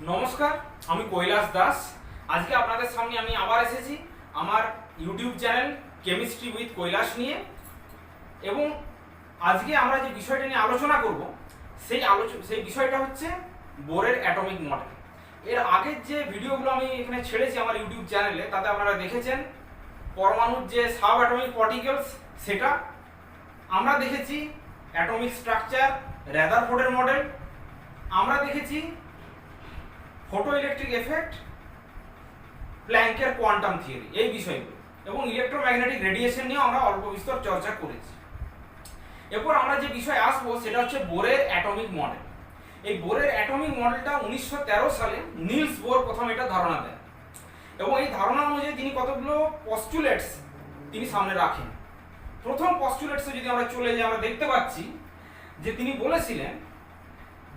নমস্কার, আমি কৈলাস দাস। আজকে আপনাদের সামনে আমি আবার এসেছি আমার YouTube channel chemistry with Kailash নিয়ে। এবং আজকে আমরা যে বিষয়টা নিয়ে আলোচনা করব সেই বিষয়টা হচ্ছে বোরের অ্যাটমিক মডেল। এর আগের যে ভিডিওগুলো আমি এখানে ছেড়েছি আমার ইউটিউব চ্যানেলে, তাতে আপনারা দেখেছেন পরমাণুর যে সাব অ্যাটমিক পার্টিকেলস সেটা আমরা দেখেছি, অ্যাটমিক স্ট্রাকচার, রাদারফোর্ডের মডেল আমরা দেখেছি, ফটো ইলেকট্রিক এফেক্ট, প্ল্যাঙ্কের কোয়ান্টাম থিওরি, এই বিষয়গুলো এবং ইলেকট্রোম্যাগনেটিক রেডিয়েশন নিয়েও আমরা অল্প বিস্তর চর্চা করেছি। এরপর আমরা যে বিষয়ে আসবো সেটা হচ্ছে বোরের অ্যাটমিক মডেল। এই বোরের অ্যাটমিক মডেলটা 1913 সালে নিলস বোর প্রথম এটা ধারণা দেন এবং এই ধারণা অনুযায়ী তিনি কতগুলো পস্টুলেটস তিনি সামনে রাখেন। প্রথম পস্টুলেটসে যদি আমরা চলে যাই, আমরা দেখতে পাচ্ছি যে তিনি বলেছিলেন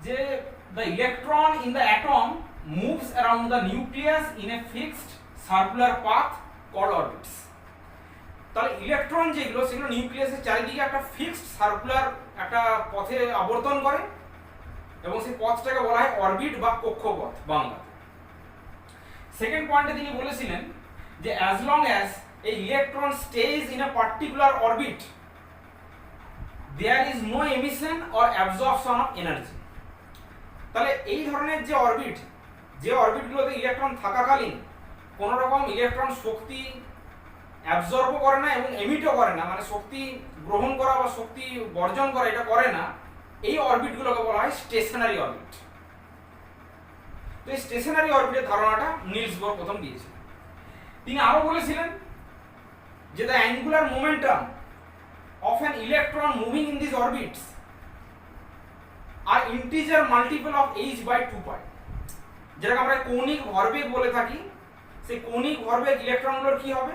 যে the electron in the atom moves around the nucleus in a fixed circular path called orbits। তাহলে ইলেকট্রন যেগুলো সেগুলো নিউক্লিয়াসের চারিদিকে একটা ফিক্সড সার্কুলার একটা পথে আবর্তন করে এবং সেই পথটাকে বলা হয় অরবিট বা কক্ষপথ বাংলাতে। সেকেন্ড পয়েন্টে তিনি বলেছিলেন যে as long as a electron stays in a particular orbit there is no emission or absorption of energy। তাহলে এই ধরনের যে অরবিটগুলোতে ইলেকট্রন থাকাকালীন কোনো রকম ইলেকট্রন শক্তি অ্যাবজর্বও করে না এবং এমিটও করে না, মানে শক্তি গ্রহণ করা বা শক্তি বর্জন করা এটা করে না, এই অরবিটগুলোকে বলা হয় স্টেশনারি অরবিট। তো এই স্টেশনারি অরবিটের ধারণাটা নিলস বোর প্রথম দিয়েছিলেন। তিনি আরো বলেছিলেন যে the angular momentum of an electron moving in this orbits are integer multiple of h/2π, যেটাকে আমরা কৌণিক ভরবেগ বলে থাকি। সেই কৌণিক ভরবেগ ইলেকট্রনগুলোর কি হবে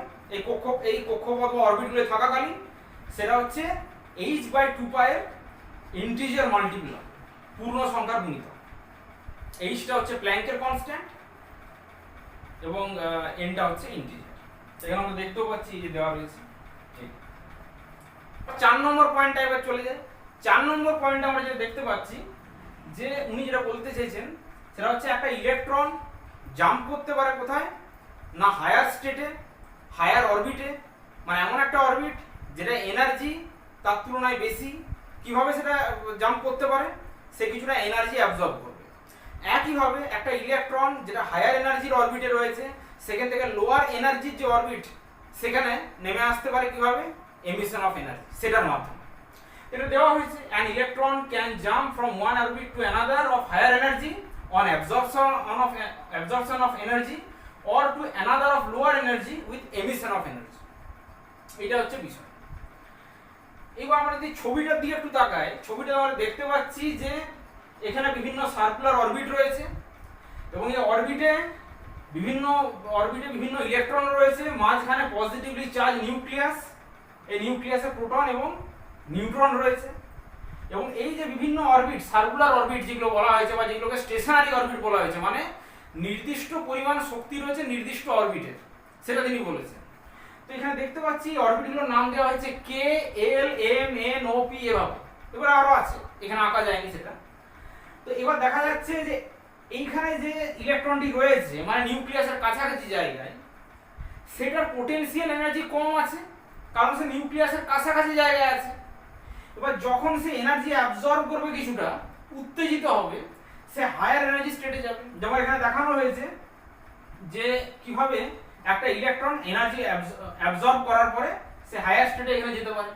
এই কক্ষপথ বা অরবিটগুলো থাকাকালীন, সেটা হচ্ছে h/2π এর ইন্টিজার মাল্টিপল, পূর্ণ সংখ্যার গুণিতক। এইচটা হচ্ছে প্ল্যাঙ্কের কনস্ট্যান্ট এবং এনটা হচ্ছে ইন্টিজার। এখানে আমরা দেখতেও পাচ্ছি যে দেওয়া রয়েছে। 4 নম্বর পয়েন্টটা এবার চলে যায়। 4 নম্বর পয়েন্টে আমরা যেটা দেখতে পাচ্ছি যে উনি যেটা বলতে চাইছেন সেটা হচ্ছে একটা ইলেকট্রন জাম্প করতে পারে কোথায় না, হায়ার স্টেটে, হায়ার অরবিটে, মানে এমন একটা অরবিট যেটা এনার্জি তার তুলনায় বেশি। কিভাবে সেটা জাম্প করতে পারে, সে কিছুটা এনার্জি অ্যাবজর্ব করবে। একইভাবে একটা ইলেকট্রন যেটা হায়ার এনার্জির অরবিটে রয়েছে সেখান থেকে লোয়ার এনার্জির যে অরবিট সেখানে নেমে আসতে পারে কিভাবে, এমিশন অফ এনার্জি, সেটার মাধ্যমে। এটা দেওয়া হয়েছে an electron can jump from one orbit to another of higher energy on absorption of energy or to another of lower energy with emission of energy। এটা হচ্ছে বিষয়। এবার আমরা যদি ছবিটার দিকে একটু তাকাই, ছবিটা আমরা দেখতে পাচ্ছি যে এখানে বিভিন্ন সার্কুলার অরবিট রয়েছে এবং এই অরবিটে বিভিন্ন ইলেকট্রন রয়েছে, মাঝখানে পজিটিভলি চার্জ নিউক্লিয়াস, এই নিউক্লিয়াসে প্রোটন এবং নিউট্রন রয়েছে। এবং এই যে বিভিন্ন অরবিট, সার্কুলার অরবিট যেগুলো বলা হয়েছে বা যেগুলোকে স্টেশনারি অরবিট বলা হয়েছে, মানে নির্দিষ্ট পরিমাণ শক্তি রয়েছে নির্দিষ্ট অরবিটের, সেটা তিনি বলেছেন। তো এখানে দেখতে পাচ্ছি অরবিটগুলোর নাম দেওয়া হয়েছে কে, এল, এম, এন, ও, পি এভাবে। এবার আরো আছে, এখানে আঁকা যায়নি সেটা। তো এবার দেখা যাচ্ছে যে এইখানে যে ইলেকট্রনটি রয়েছে মানে নিউক্লিয়াসের কাছাকাছি জায়গায়, সেটার পোটেনশিয়াল এনার্জি কম আছে কারণ সে নিউক্লিয়াসের কাছাকাছি জায়গায় আছে। এবার যখন সে এনার্জি অ্যাবজর্ব করবে কিছুটা, উত্তেজিত হবে, সে হায়ার এনার্জি স্টেটে যাবে। যেমন এখানে দেখানো হয়েছে যে কিভাবে একটা ইলেকট্রন এনার্জি অ্যাবজর্ব করার পরে সে হায়ার স্টেটে এখানে যেতে পারে।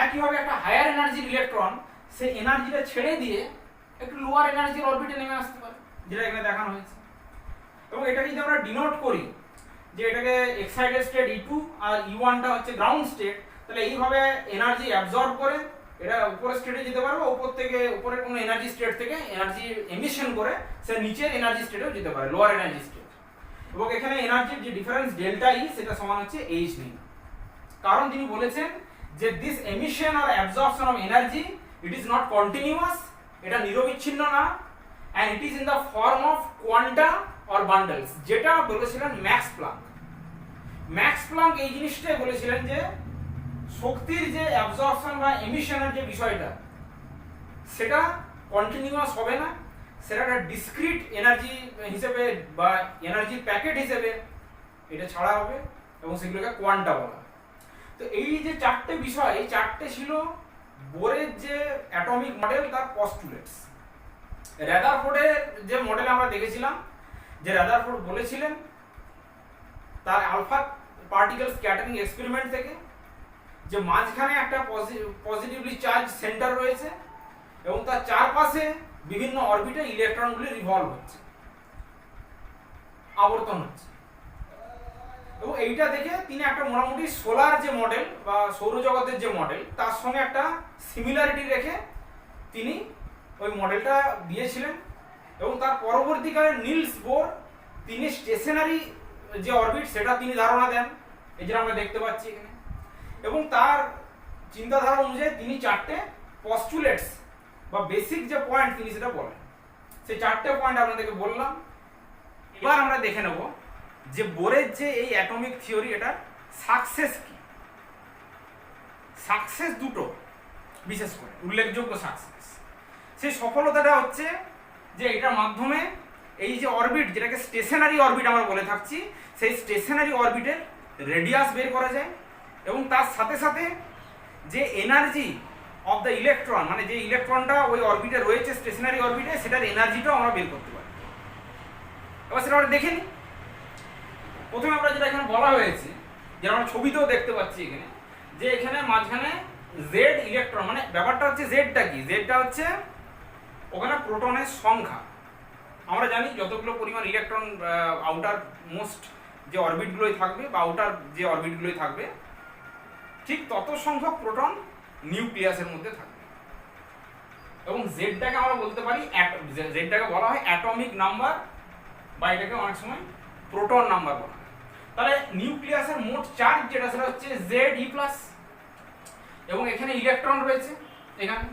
একইভাবে একটা হায়ার এনার্জির ইলেকট্রন সে এনার্জিটা ছেড়ে দিয়ে একটু লোয়ার এনার্জির অরবিটে নেমে আসতে পারে, যেটা এখানে দেখানো হয়েছে। এবং এটাকে যদি আমরা ডিনোট করি যে এটাকে এক্সাইটেড স্টেট E2 আর E1টা হচ্ছে গ্রাউন্ড স্টেট, তাহলে এইভাবে এনার্জি অ্যাবজর্ব করে এটা উপরের স্টেটে যেতে পারবে, উপর থেকে উপরের কোনো এনার্জি স্টেট থেকে এনার্জি এমিশন করে সে নিচের এনার্জি স্টেটেও যেতে পারে, লোয়ার এনার্জি স্টেট। এবং এখানে এনার্জির যে ডিফারেন্স ডেল্টা ই সেটা সমান হচ্ছে এইচ নিন। কারণ তিনি বলেছেন যে this emission or absorption of energy it is not continuous, এটা নিরবিচ্ছিন্ন না, and it is in the form of quanta or bundles, যেটা বলেছিলেন ম্যাক্স প্লাঙ্ক। ম্যাক্স প্লাঙ্ক এই জিনিসটাই বলেছিলেন যে শক্তির যে অ্যাবজর্পশন বা এমিশনের যে বিষয়টা সেটা কন্টিনিউয়াস হবে না, সেটা একটা ডিসক্রিট এনার্জি হিসেবে বা এনার্জির প্যাকেট হিসেবে এটা ছাড়া হবে এবং সেগুলোকে কোয়ান্টা বলা। তো এই যে চারটে বিষয়, এই চারটে ছিল বোরের যে অ্যাটমিক মডেল তার পস্টুলেটস। রাদারফোর্ডের যে মডেল আমরা দেখেছিলাম, যে রাদারফোর্ড বলেছিলেন তার আলফা পার্টিকেল স্ক্যাটারিং এক্সপেরিমেন্ট থেকে যে মাঝখানে একটা পজিটিভলি চার্জ সেন্টার রয়েছে এবং তার চারপাশে বিভিন্ন অরবিটে ইলেকট্রনগুলি রিভলভ হচ্ছে, আবর্তন হচ্ছে। এবং এইটা দেখে তিনি একটা মোটামুটি সোলার যে মডেল বা সৌরজগতের যে মডেল তার সঙ্গে একটা সিমিলারিটি রেখে তিনি ওই মডেলটা দিয়েছিলেন। এবং তার পরবর্তীকালে নিলস বোর তিনি স্টেশনারি যে অরবিট সেটা তিনি ধারণা দেন, এই যে আমরা দেখতে পাচ্ছি এখানে। এবং তার চিন্তাধারা অনুযায়ী তিনি চারটে পস্টুলেটস বা বেসিক যে পয়েন্ট তিনি সেটা বলেন। সেই চারটে পয়েন্ট আপনাদেরকে বললাম। এবার আমরা দেখে নেব যে বোরের যে এই অ্যাটমিক থিওরি এটার সাকসেস কি। সাকসেস দুটো বিশেষ করে উল্লেখযোগ্য সাকসেস। সেই সফলতাটা হচ্ছে যে এটার মাধ্যমে এই যে অরবিট, যেটাকে স্টেশনারি অরবিট আমরা বলে থাকছি, সেই স্টেশনারি অরবিটের রেডিয়াস বের করা যায় এবং তার সাথে সাথে যে এনার্জি অফ দ্য ইলেকট্রন, মানে যে ইলেকট্রনটা ওই অরবিটে রয়েছে স্টেশনারি অরবিটে, সেটার এনার্জিটাও আমরা বের করতে পারি। এবার সেটা আমরা দেখে নিই। প্রথমে আমরা যেটা এখানে বলা হয়েছে, যেটা আমরা ছবিতেও দেখতে পাচ্ছি এখানে, যে এখানে মাঝখানে জেড ইলেকট্রন, মানে ব্যাপারটা হচ্ছে জেডটা কি, জেডটা হচ্ছে ওখানে প্রোটনের সংখ্যা। আমরা জানি যতগুলো পরিমাণ ইলেকট্রন আউটার মোস্ট যে অরবিটগুলোই থাকবে বা আউটার যে অরবিটগুলোই থাকবে, ঠিক তত সংখ্যক প্রোটন নিউক্লিয়াসের মধ্যে থাকবে। এবং জেডটাকে আমরা বলতে পারি, জেডটাকে বলা হয় অ্যাটমিক নাম্বার বা এটাকে অনেক সময় প্রোটন নাম্বার বলা হয়। তাহলে নিউক্লিয়াসের মোট চার্জ যেটা সেটা হচ্ছে Ze+, এবং এখানে ইলেকট্রন রয়েছে এখানে।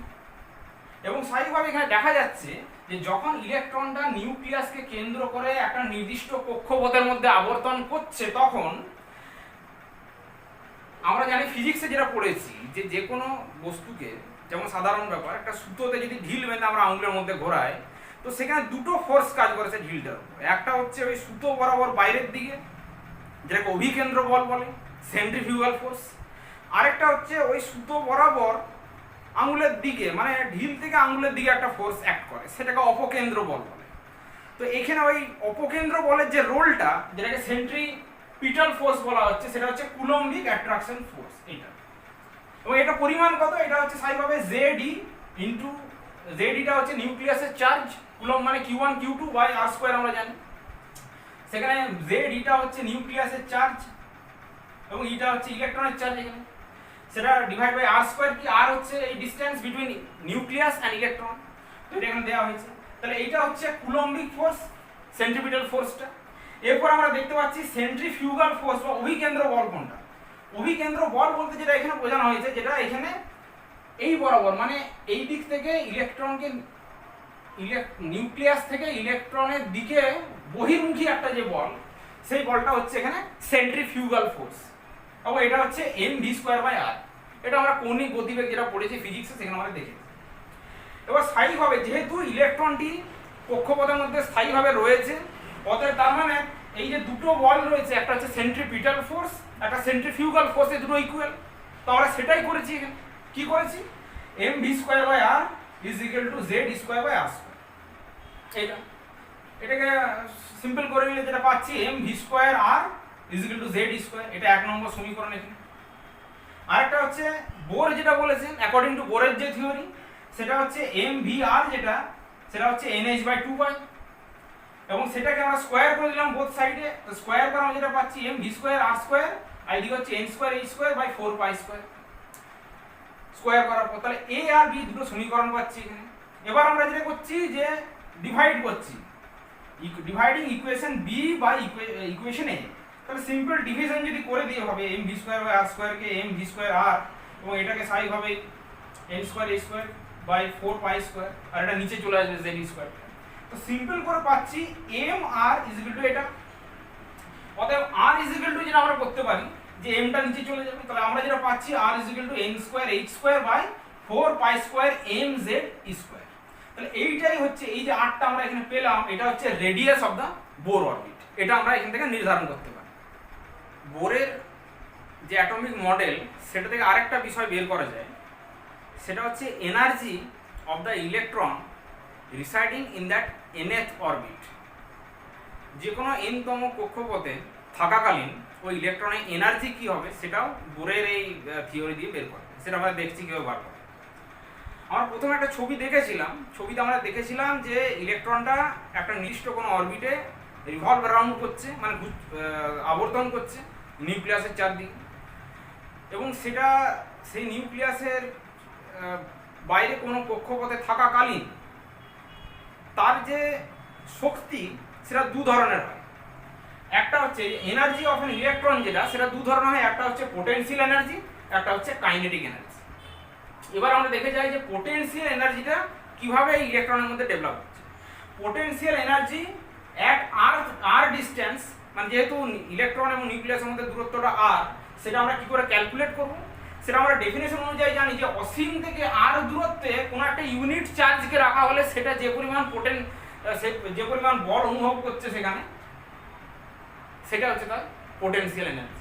এবং স্বাভাবিকভাবে এখানে দেখা যাচ্ছে যে যখন ইলেকট্রনটা নিউক্লিয়াসকে কেন্দ্র করে একটা নির্দিষ্ট কক্ষপথের মধ্যে আবর্তন করছে, তখন আমরা জানি ফিজিক্সে যেটা পড়েছি যে যে কোনো বস্তুকে, যেমন সাধারণ ব্যাপার, একটা সুতোতে যদি ঢিল বেঁধে আমরা আঙুলের মধ্যে ঘোরাই, তো সেখানে দুটো ফোর্স কাজ করেছে ঢিলটার উপর। একটা হচ্ছে ওই সুতো বরাবর বাইরের দিকে, যেটাকে অভিকেন্দ্র বল বলে, সেন্ট্রিফিউগাল ফোর্স। আরেকটা হচ্ছে ওই সুতো বরাবর আঙুলের দিকে, মানে ঢিল থেকে আঙুলের দিকে একটা ফোর্স অ্যাক্ট করে, সেটাকে অপকেন্দ্র বল বলে। তো এখানে ওই অপকেন্দ্র বলের যে রোলটা, যেটাকে সেন্ট্রিপিটাল ফোর্স বলা হচ্ছে, সেটা হচ্ছে কুলম্বিক অ্যাট্রাকশন ফোর্স এটা। এবং এটা পরিমাণ কত, এটা হচ্ছে স্বাভাবিকভাবে জেডি ইন্টু জেডিটা হচ্ছে নিউক্লিয়াসের চার্জ, কুলম্ব মানে Q1 Q2 বাই r² আমরা জানি। সেখানে জেডিটা হচ্ছে নিউক্লিয়াসের চার্জ এবং ইটা হচ্ছে ইলেকট্রনের চার্জ এখানে, সেটা ডিভাইড বাই r²। কি আর হচ্ছে এই distance between nucleus and electron, তো এটা এখানে দেওয়া হয়েছে। তাহলে এইটা হচ্ছে কুলম্বিক ফোর্স, সেন্ট্রিপিটাল ফোর্সটা। এরপর আমরা দেখতে পাচ্ছি সেন্ট্রিফিউগাল ফোর্স বা অভিকেন্দ্র বল। কোনটা অভিকেন্দ্র বল বলতে যেটা এখানে বোঝানো হয়েছে, যেটা এখানে এই বরাবর, মানে এই দিক থেকে ইলেকট্রনকে, নিউক্লিয়াস থেকে ইলেকট্রনের দিকে বহির্মুখী একটা যে বল, সেই বলটা হচ্ছে এখানে সেন্ট্রিফিউগাল ফোর্স। এবং এটা হচ্ছে mv²/r। এটা আমরা কৌণিক গতিবেগ যেটা পড়েছি ফিজিক্সে, সেখানে আমরা দেখেছি। এবার স্থায়ীভাবে যেহেতু ইলেকট্রনটি কক্ষপথের মধ্যে স্থায়ীভাবে রয়েছে, অতএব তার মানে এই যে দুটো বল রয়েছে, একটা হচ্ছে সেন্ট্রিপিটাল ফোর্স, একটা সেন্ট্রিফিউগাল ফোর্স, এই দুটো ইকুয়াল। তো আমরা সেটাই করেছি এখানে। কি করেছি, mv²/r = z²/r²। এটাকে সিম্পল করে নিলে যেটা পাচ্ছি, mv²r = z²। এটা 1 নম্বর সমীকরণ এখানে। আরেকটা হচ্ছে বোর যেটা বলেছেন, অ্যাকর্ডিং টু বোরের যে থিওরি, সেটা হচ্ছে mvr, যেটা সেটা হচ্ছে nh/2π। এবং সেটাকে আমরা স্কয়ার করে দিলাম বোথ সাইডে। তো স্কয়ার করে আমরা যেটা পাচ্ছি mv²r², আর এদিকে হচ্ছে n²h²/4π²। স্কয়ার করার পর তাহলে a আর b দুটো সমীকরণ পাচ্ছি এখানে। এবার আমরা যেটা করছি যে ডিভাইড করছি, dividing equation b by equation a। তাহলে সিম্পল ডিভিশন যদি করে দিয়ে হবে mv²/r² কে mv²r, এবং এটাকে স্বাভাবিকভাবে n²h²/4π², আর এটা নিচে চলে আসবে z²। তো সিম্পল করে পাচ্ছি mr = এটা। অতএব r = যেটা আমরা করতে পারি যে m টা নিচে চলে যাবে, তাহলে আমরা যেটা পাচ্ছি r = n²h²/4π² mz²। তাহলে এইটাই হচ্ছে এই যে 8টা আমরা এখানে পেলাম, এটা হচ্ছে radius of the Bohr orbit. এটা আমরা এখান থেকে নির্ধারণ করতে পারি। বোরের যে অ্যাটমিক মডেল সেটা থেকে আরেকটা বিষয় বের করা যায়, সেটা হচ্ছে energy of the electron residing in that nth orbit. যে কোনো nতম কক্ষপথে থাকাকালীন ওই ইলেকট্রনের এনার্জি কি হবে সেটাও বোরের এই থিওরি দিয়ে বের করে, সেটা আমরা দেখছি কীভাবে বার করে। আমরা প্রথমে একটা ছবি দেখেছিলাম, ছবিতে আমরা দেখেছিলাম যে ইলেকট্রনটা একটা নির্দিষ্ট কোনো অরবিটে রিভলভ অ্যারাউন্ড করছে, মানে আবর্তন করছে নিউক্লিয়াসের চারদিকে, এবং সেটা সেই নিউক্লিয়াসের বাইরে কোনো কক্ষপথে থাকাকালীন তার যে শক্তি সেটা দু ধরনের হয়। একটা হচ্ছে এনার্জি অফ অ্যান ইলেকট্রন, যেটা সেটা দু ধরনের হয়, একটা হচ্ছে পোটেনশিয়াল এনার্জি, একটা হচ্ছে কাইনেটিক এনার্জি। এবার আমরা দেখে যাই যে পোটেনশিয়াল এনার্জিটা কিভাবে এই ইলেকট্রনের মধ্যে ডেভেলপ হচ্ছে। Potential energy at r distance, মানে যেহেতু ইলেকট্রন এবং নিউক্লিয়াসের মধ্যে দূরত্বটা আর, সেটা আমরা কি করে ক্যালকুলেট করব, সেটা আমরা ডেফিনেশন অনুযায়ী জানি যে অসীম থেকে আর দূরত্বে কোনো একটা ইউনিট চার্জকে রাখা হলে সেটা যে পরিমাণ যে পরিমাণ বল অনুভব করছে সেখানে, সেটা হচ্ছে তার পোটেনশিয়াল এনার্জি।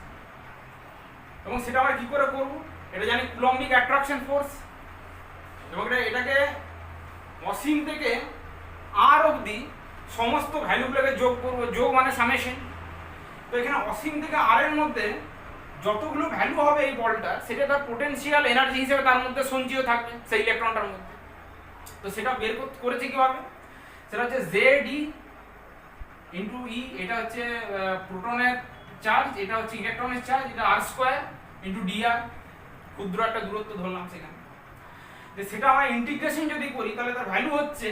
এবং সেটা আমরা কি করে করব, এটা জানি কুলম্বিক অ্যাট্রাকশন ফোর্স, এবং এটাকে অসীম থেকে আর অবধি সমস্ত ভ্যালুগুলোকে যোগ করবো, যোগ মানে সামেশন। তো এখানে অসীম থেকে আর এর মধ্যে যতগুলো ভ্যালু হবে এই বলটা, সেটা তার পোটেনশিয়াল এনার্জি হিসেবে তার মধ্যে সঞ্চিত থাকবে সেই ইলেকট্রনটার মধ্যে। তো সেটা বের করেছে কিভাবে, সেটা হচ্ছে জেডি ইন্টু ই, এটা হচ্ছে প্রোটনের চার্জ, এটা হচ্ছে ইলেকট্রনের চার্জ, এটা আর স্কোয়ার ইন্টু ডিআর, ক্ষুদ্র একটা দূরত্ব ধরলাম সেখানে। সেটা আমরা ইন্টিগ্রেশন যদি করি তাহলে তার ভ্যালু হচ্ছে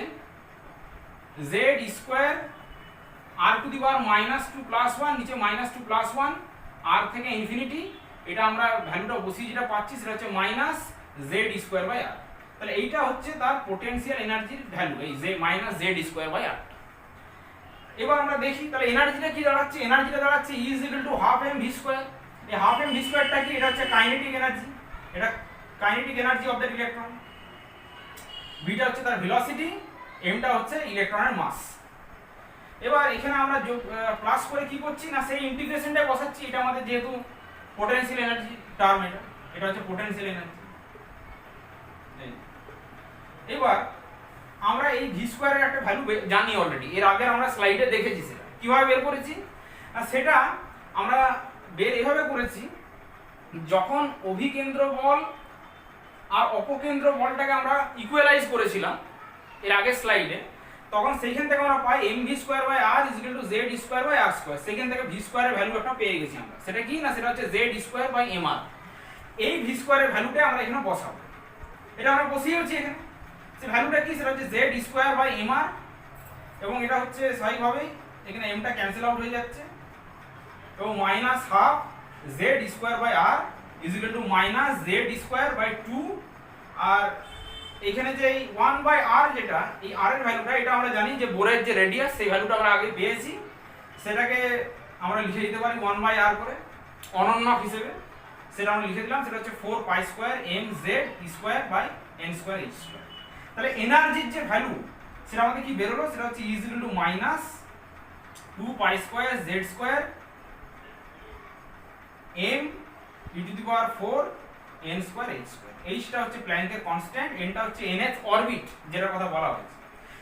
z square r to the power -2 + 1, নিচে -2 + 1 আর থেকে ইনফিনিটি। এটা আমরা ভ্যালুটা বসিয়ে যেটা পাচ্ছি সেটা হচ্ছে -z²/r। তাহলে এইটা হচ্ছে তার পোটেনশিয়াল এনার্জির ভ্যালু, এই -z²/r। এবার আমরা দেখি তাহলে এনার্জিটা কি দাঁড়াচ্ছে, এনার্জিটা দাঁড়াচ্ছে E = ½ mv²। এই ½ mv²টা কি, এটা হচ্ছে কাইনেটিক এনার্জি, এটা kinetic energy of the electron. Beta হচ্ছে তার ভেলোসিটি, এমটা হচ্ছে ইলেকট্রনের মাস। এবার এখানে আমরা প্লাস করে কি করছি না, সেই ইন্টিগ্রেশনটা বসাচ্ছি। এটা আমাদের যেহেতু পোটেনশিয়াল এনার্জি টার্ম, এটা হচ্ছে পোটেনশিয়াল এনার্জি। এবার আমরা এই v² এর একটা ভ্যালু জানি অলরেডি, এর আগে আমরা স্লাইডে দেখেছি। সেটা কিভাবে বের করেছি, সেটা আমরা বের এভাবে করেছি, যখন অভিকেন্দ্র বল আর অপকেন্দ্র বলটাকে আমরা ইকুয়ালাইজ করেছিলাম এর আগের স্লাইডে, তখন সেইখান থেকে আমরা পাই mv²/r = z²/r²। সেখান থেকে v² এর ভ্যালু একটা পেয়ে গেছি আমরা। সেটা কি না, সেটা হচ্ছে z²/mr। এই v² এর ভ্যালুটা আমরা এখানে বসাবো, এটা আমরা বসিয়েছি এখানে। সেই ভ্যালুটা কি, সেটা হচ্ছে z²/mr, এবং এটা হচ্ছে স্বাভাবিকভাবেই এখানে mটা ক্যান্সেল আউট হয়ে যাচ্ছে, এবং -12 z²/r = -z²/2। আর এখানে যে 1/r, যেটা এই r এর ভ্যালুটা, এটা আমরা জানি যে বোরের যে রেডিয়াস সেই ভ্যালুটা আমরা আগে পেয়েছি, সেটাকে আমরা লিখে দিতে পারি 1/r করে অনন্যক হিসেবে। সেটা আমরা লিখে দিলাম, সেটা হচ্ছে 4π² mz²/n²h²। তাহলে এনার্জির যে ভ্যালু সেটা আমাদের কি বেরোলো, সেটা হচ্ছে E = -2π² z² m e⁴ n²h²। এইটা হচ্ছে প্ল্যাঙ্কের কনস্ট্যান্ট, nটা হচ্ছে nth অরবিট যেটার কথা বলা হয়েছে।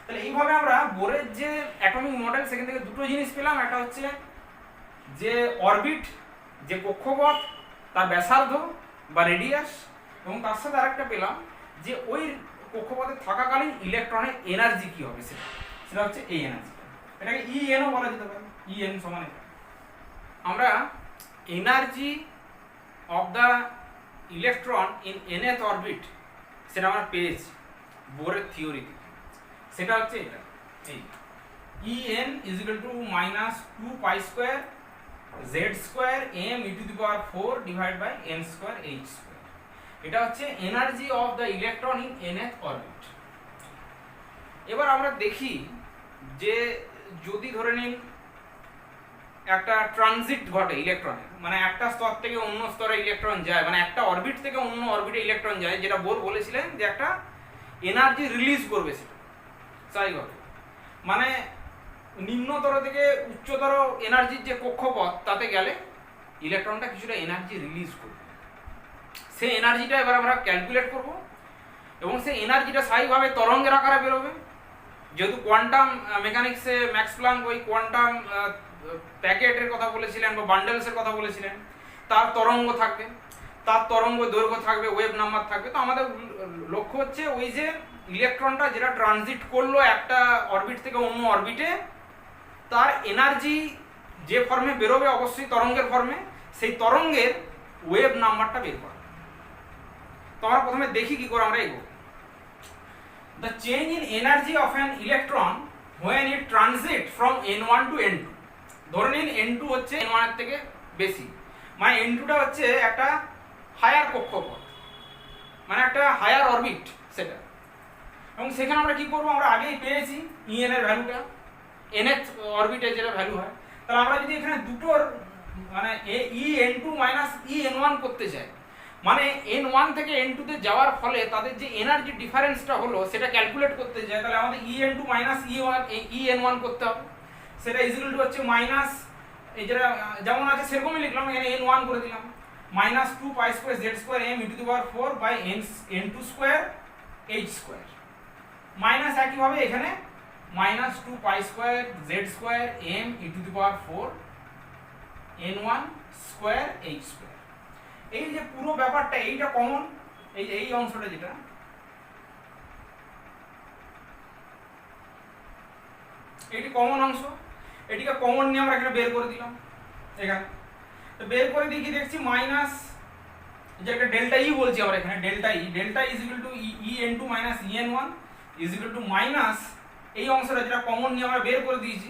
তাহলে এইভাবে আমরা বোরের যে অ্যাটমিক মডেল সেখান থেকে দুটো জিনিস পেলাম, একটা হচ্ছে যে অরবিট, যে কক্ষপথ, তার ব্যাসার্ধ বা রেডিয়াস, এবং তার সাথে আরেকটা পেলাম যে ওই কক্ষপথে থাকাকালীন ইলেকট্রনের এনার্জি কি হবে, সেটা হচ্ছে এই এনার্জি। এটাকে EN ও বলা যেতে পারে, EN সমান। আমরা energy of the electron in nth orbit সেটা আমরা পেয়েছি বোরের থিওরিতে। সেটা হচ্ছে এটা, এই En = -2π² z² m e⁴ n²h²। এটা হচ্ছে energy of the electron in nth orbit. এবার আমরা দেখি যে যদি ধরে নিন একটা ট্রানজিট ঘটে ইলেকট্রনের, মানে একটা স্তর থেকে অন্য স্তরে ইলেকট্রন যায়, মানে একটা অরবিট থেকে অন্য অরবিটে ইলেকট্রন যায়, যেটা বোর বলেছিলেন যে একটা এনার্জি রিলিজ করবে সেটা। স্বাভাবিকভাবে মানে নিম্নতর থেকে উচ্চতর এনার্জির যে কক্ষপথ তাতে গেলে ইলেকট্রনটা কিছুটা এনার্জি রিলিজ করবে। সেই এনার্জিটা এবার আমরা ক্যালকুলেট করব এবং সেই এনার্জিটা স্বাভাবিকভাবে তরঙ্গের আকারে বেরোবে। যেহেতু কোয়ান্টাম মেকানিক্সে ম্যাক্স প্ল্যাঙ্ক ওই কোয়ান্টাম প্যাকেটের কথা বলেছিলেন বা বান্ডেলসের কথা বলেছিলেন, তার তরঙ্গ থাকবে, তার তরঙ্গ দৈর্ঘ্য থাকবে, ওয়েভ নাম্বার থাকবে। তো আমাদের লক্ষ্য হচ্ছে ওই যে ইলেকট্রনটা যেটা ট্রানজিট করলো একটা অরবিট থেকে অন্য অরবিটে, তার এনার্জি যে ফর্মে বেরোবে অবশ্যই তরঙ্গের ফর্মে, সেই তরঙ্গের ওয়েভ নাম্বারটা বের করা। তো আমরা প্রথমে দেখি কি করে আমরা এগোবো। The change in energy of an electron when it transit from n1 to n2. ধরে নিন n2 হচ্ছে n1 এর থেকে বেশি, মানে n2 টা হচ্ছে একটা হায়ার কক্ষপথ, মানে একটা হায়ার অরবিট সেটা। এবং সেখানে আমরা কি করবো, আমরা আগেই পেয়েছি en এর ভ্যালুটা, nth অরবিটে যেটা ভ্যালু হয়। তাহলে আমরা যদি এখানে দুটোর মানে en2 মাইনাস en1 করতে চাই, মানে n1 থেকে n2 তে যাওয়ার ফলে তাদের যে এনার্জি ডিফারেন্সটা হলো সেটা ক্যালকুলেট করতে চাই, তাহলে আমাদের en2 মাইনাস en1 করতে হবে। সেটা ইকুয়াল টু হচ্ছে মাইনাস, এই যেটা যেমন আছে সেরকমই লিখলাম, এখানে n1 করে দিলাম, minus 2 pi square z square m e to the power 4 by n2 square h square, minus একইভাবে এখানে minus 2 pi square z square m e to the power 4 n1 square h square. এই যে পুরো ব্যাপারটা এইটা common, এই অংশটা যেটা এটি কমন অংশ, এটিকে কমন নিয়ে আমরা এখানে বের করে দিলাম। এখানে তো বের করে দিয়ে কি দেখছি, মাইনাস যেটা ডেল্টা ই বলছি আমরা এখানে, delta is equal two en2 minus en1 is equal two minus এই অংশটা যেটা কমন নিয়ে আমরা বের করে দিয়েছি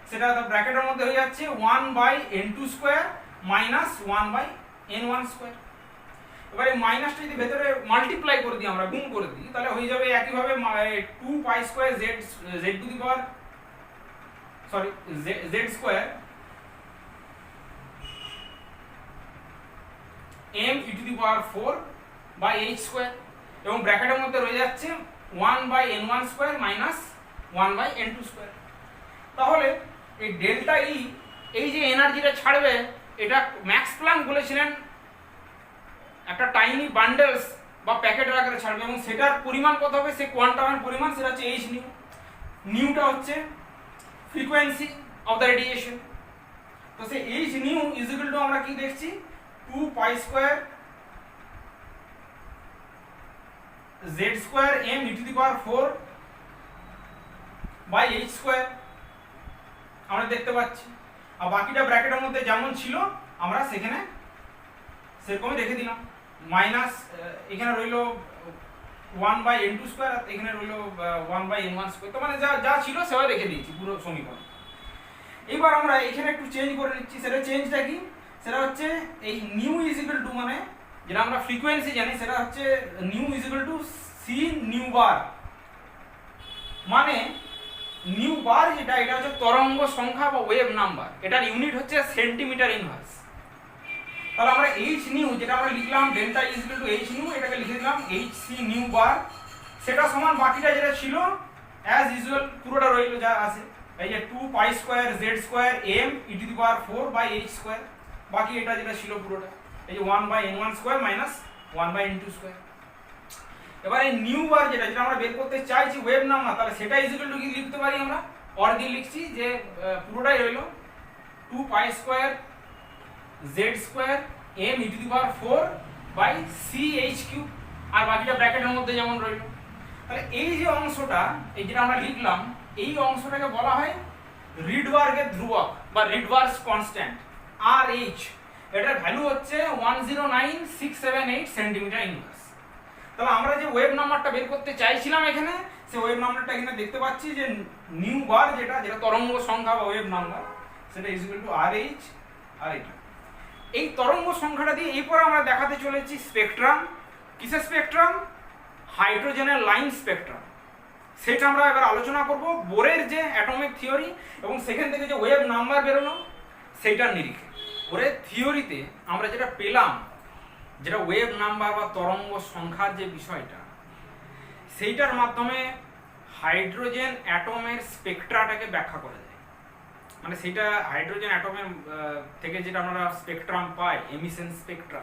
সেটা ব্র্যাকেটের মধ্যে হয়ে যাচ্ছে 1 by n2 square minus 1 by n1 square. এবার এই মাইনাসটা যদি ভেতরে মাল্টিপ্লাই করে দিই, আমরা গুণ করে দিই, তাহলে হয়ে যাবে একইভাবে 2 pi square z to the power z square m e to the power 4 by h square, এবং ব্র্যাকেটের মধ্যে রয়ে যাচ্ছে 1 by n1 square minus 1 by n2 square. তাহলে এই ডেল্টা ই এই যে এনার্জিটা ছাড়বে, এটা ম্যাক্স প্ল্যাঙ্ক বলেছিলেন একটা টাইনি বান্ডেলস বা প্যাকেটের আকারে ছাড়বে, এবং সেটার পরিমাণ কত হবে, সেই কোয়ান্টামের পরিমাণ সেটা হচ্ছে h নিউ। নিউটা হচ্ছে ফ্রিকোয়েন্সি অফ দ্য রেডিয়েশন। তো সেই h nu is equal to আমরা কি দেখছি, 2 pi square z square m e to the power 4 by h square আমরা দেখতে পাচ্ছি। আর বাকিটা ব্র্যাকেটের মধ্যে যেমন ছিল আমরা সেখানে সেরকমই রেখে দিলাম, মাইনাস এখানে রইল 1 বাই n2 স্কয়ার আর এখানে রইল 1 বাই n1 স্কয়ার। তো মানে যা ছিল সেটাই রেখে দিয়েছি পুরো সমীকরণ। এবার আমরা এখানে একটু চেঞ্জ করে নিচ্ছি। সেটা চেঞ্জটা কি, সেটা হচ্ছে এই নিউ ইজ ইকুয়াল টু, মানে যেটা আমরা ফ্রিকোয়েন্সি জানি সেটা হচ্ছে nu is equal to c nu bar, মানে নিউ বার যেটা এটা হচ্ছে তরঙ্গ সংখ্যা বা ওয়েভ নাম্বার, এটার ইউনিট হচ্ছে সেন্টিমিটার ইনভার্স। তাহলে আমরা h নিউ যেটা আমরা লিখলাম delta is equal to h nu, এটাকে লিখে দিলাম h c নিউ বার, সেটা সমান বাকিটা যেটা ছিল অ্যাজ ইউজুয়াল পুরোটা রইল যা আছে, এই যে 2 pi square z square m e to the power 4 by h square, বাকি এটা যেটা ছিল পুরোটা এই যে 1 by n1 square minus 1 by n2 square. এবার এই নিউ বার যেটা আমরা বের করতে চাইছি ওয়েভ নাম্বার, তাহলে সেটা ইজ ইকুয়াল টু কি লিখতে পারি আমরা, অর দিয়ে লিখছি যে পুরোটাই রইল 2 pi square z square m e to the power 4 by c h cube, আর বাকিটা ব্র্যাকেটের মধ্যে যেমন রইল। তাহলে এই যে অংশটা এই যেটা আমরা লিখলাম, এই অংশটাকে বলা হয় রিডবার্গের ধ্রুবক বা রিডবার্গস কনস্ট্যান্ট RH। এটার ভ্যালু হচ্ছে 109678 সেন্টিমিটার ইনভার্স। তাহলে আমরা যে ওয়েভ নাম্বারটা বের করতে চাইছিলাম এখানে, সেই ওয়েভ নাম্বারটা এখানে দেখতে পাচ্ছি যে নিউ বার যেটা তরঙ্গ সংখ্যা বা ওয়েভ নাম্বার, সেটা ইজ ইকুয়াল টু RH। আর এটা এই তরঙ্গ সংখ্যাটা দিয়ে এরপর আমরা দেখাতে চলেছি স্পেকট্রাম। কিসের স্পেকট্রাম? হাইড্রোজেনের লাইন স্পেকট্রাম। সেটা আমরা এবার আলোচনা করব বোরের যে অ্যাটমিক থিওরি এবং সেখান থেকে যে ওয়েভ নাম্বার বেরোলো সেইটার নিরিখে। বোরের থিওরিতে আমরা যেটা পেলাম, যেটা ওয়েভ নাম্বার বা তরঙ্গ সংখ্যার যে বিষয়টা, সেইটার মাধ্যমে হাইড্রোজেন অ্যাটমের স্পেকট্রাটাকে ব্যাখ্যা করা যায়, মানে সেটা হাইড্রোজেন অ্যাটমের থেকে যেটা আমরা স্পেকট্রাম পাই, এমিশন স্পেকট্রা,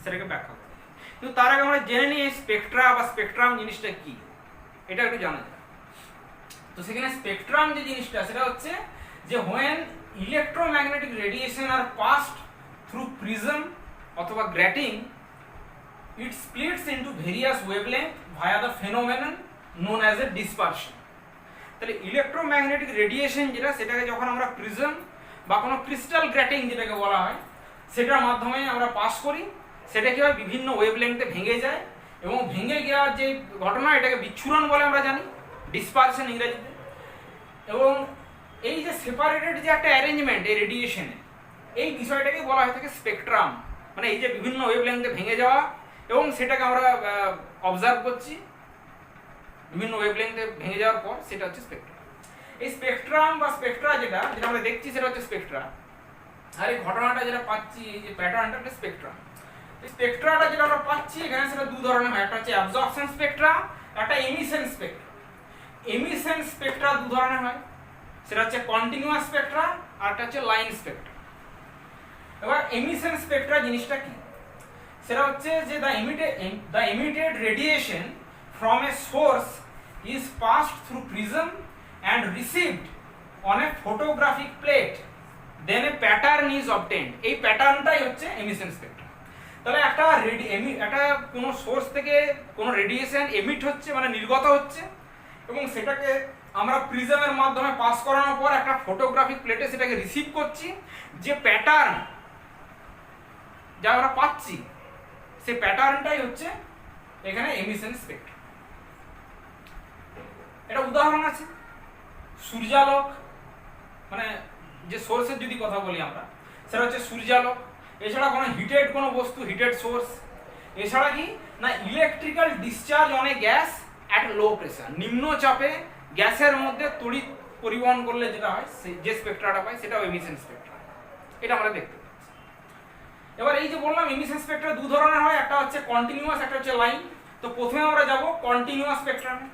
সেটাকে ব্যাখ্যা করা যায়। কিন্তু তার আগে আমরা জেনে নিই স্পেকট্রা বা স্পেকট্রাম জিনিসটা কি, এটা একটু জানা যায়। তো সেখানে স্পেকট্রাম যে জিনিসটা সেটা হচ্ছে যে when electromagnetic radiation are passed through prism অথবা grating, it splits into various wavelength via the phenomenon known as a dispersion. তাহলে ইলেকট্রোম্যাগনেটিক রেডিয়েশন যেটা, সেটাকে যখন আমরা প্রিজম বা কোনো ক্রিস্টাল গ্র্যাটিং যেটাকে বলা হয় সেটার মাধ্যমে আমরা পাস করি, সেটা কি হয় বিভিন্ন ওয়েভলেংথে ভেঙে যায়, এবং ভেঙে যাওয়ার যে ঘটনা এটাকে বিচ্ছুরণ বলে আমরা জানি, ডিসপারশন ইংরেজিতে। এবং এই যে সেপারেটেড যে একটা অ্যারেঞ্জমেন্ট এই রেডিয়েশনে, এই বিষয়টাকে বলা হয়ে থাকে স্পেকট্রাম, মানে এই যে বিভিন্ন ওয়েভলেংথে ভেঙে যাওয়া এবং সেটাকে আমরা অবজার্ভ করছি বিভিন্ন ওয়েভলেংথে ভেঙে যাওয়ার পর, সেটা হচ্ছে স্পেকট্রাম। এই স্পেকট্রাম বা স্পেকট্রা যেটা আমরা দেখছি সেটা হচ্ছে স্পেকট্রা, আর এই ঘটনাটা যেটা পাচ্ছি, এই যে প্যাটার্নটা, একটা স্পেকট্রাম। এই স্পেকট্রাটা যেটা আমরা পাচ্ছি এখানে সেটা দু ধরনের হয়, একটা হচ্ছে অ্যাবজর্পশন স্পেকট্রা, একটা এমিশন স্পেকট্রা। এমিশন স্পেকট্রা দু ধরনের হয়, সেটা হচ্ছে কন্টিনিউয়াস স্পেকট্রা আর একটা হচ্ছে লাইন স্পেকট্রা। এবার এমিশন স্পেকট্রা জিনিসটা কি, সেটা হচ্ছে যে the emitted radiation from a source is passed through prism and received on a photographic plate, then a pattern is obtained. এই প্যাটার্নটাই হচ্ছে এমিশন স্পেকট্রা। তাহলে একটা কোনো সোর্স থেকে কোনো রেডিয়েশন এমিট হচ্ছে, মানে নির্গত হচ্ছে, এবং সেটাকে আমরা প্রিজমের মাধ্যমে পাস করানোর পর একটা ফটোগ্রাফিক প্লেটে সেটাকে রিসিভ করছি, যে প্যাটার্ন যা আমরা পাচ্ছি সেই প্যাটার্নটাই হচ্ছে এখানে এমিশন স্পেকট্রা। এটা উদাহরণ আছে সূর্যালোক, মানে যে সোর্সের যদি কথা বলি আমরা, সেটা হচ্ছে সূর্যালোক। এছাড়া কোনো হিটেড কোনো বস্তু, হিটেড সোর্স। এছাড়া কি না, electrical discharge on a gas at low pressure, নিম্ন চাপে গ্যাসের মধ্যে তড়িৎ পরিবহন করলে যেটা হয়, যে স্পেকট্রাটা পাই সেটাও এমিশন স্পেকট্রা। এটা আমরা দেখতে পাচ্ছি। এবার এই যে বললাম এমিশন স্পেকট্রা দু ধরনের হয়, একটা হচ্ছে কন্টিনিউয়াস, একটা হচ্ছে লাইন। তো প্রথমে আমরা যাব কন্টিনিউয়াস স্পেকট্রামে।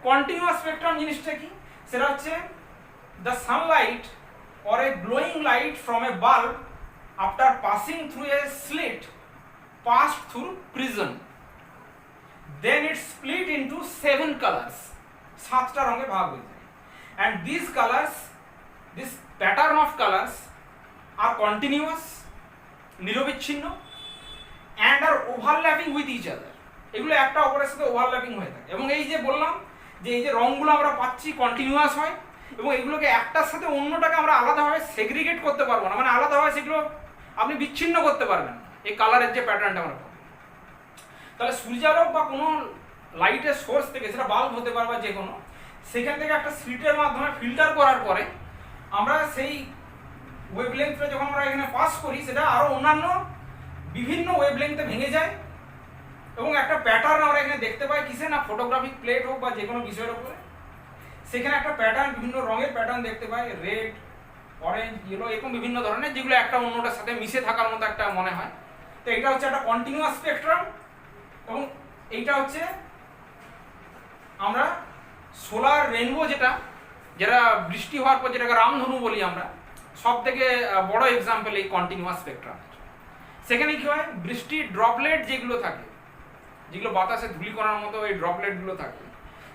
কন্টিনিউয়াস স্পেকট্রাম জিনিসটা কি, সেটা হচ্ছে the sunlight or a glowing light from a bulb after passing through a slit passed through prism, then it split into 7 colours, 7টা রঙে ভাগ হয়ে যায়। And this colours, this pattern of colours are continuous, নিরবিচ্ছিন্ন, and are overlapping with each other, এগুলো একটা অপরের সাথে ওভারল্যাপিং হয়ে থাকে। এবং এই যে বললাম যে এই যে রঙগুলো আমরা পাচ্ছি কন্টিনিউয়াস হয়, এবং এগুলোকে একটার সাথে অন্যটাকে আমরা আলাদাভাবে সেগ্রিগেট করতে পারবো না, মানে আলাদাভাবে সেগুলো আপনি বিচ্ছিন্ন করতে পারবেন না এই কালারের যে প্যাটার্নটা আমরা পাবো। তাহলে সূর্যালোক বা কোনো লাইটের সোর্স থেকে, সেটা বাল্ব হতে পারে বা যে কোনো, সেখান থেকে একটা স্লিটের মাধ্যমে ফিল্টার করার পরে আমরা সেই ওয়েভলেংথটা যখন আমরা এখানে পাস করি, সেটা আরো অন্যান্য বিভিন্ন ওয়েভলেংথে ভেঙে যায়, এবং একটা প্যাটার্ন আমরা এখানে দেখতে পাই কিসে না, ফটোগ্রাফিক প্লেট হোক বা যে কোনো বিষয়ের উপরে, সেখানে একটা প্যাটার্ন, বিভিন্ন রঙের প্যাটার্ন দেখতে পাই, রেড, অরেঞ্জ, ইয়েলো, এরকম বিভিন্ন ধরনের, যেগুলো একটা অন্যটার সাথে মিশে থাকার মতো একটা মনে হয়। তো এটা হচ্ছে একটা কন্টিনিউয়াস স্পেকট্রাম। এবং এইটা হচ্ছে আমরা সোলার রেনবো, যেটা বৃষ্টি হওয়ার পর যেটাকে রামধনু বলি আমরা, সব থেকে বড় এক্সাম্পল এই কন্টিনিউয়াস স্পেকট্রাম। সেখানে কি হয়, বৃষ্টির ড্রপলেট যেগুলো থাকে, যেগুলো বাতাসে ধূলি করার মতো এই ড্রপলেটগুলো থাকে,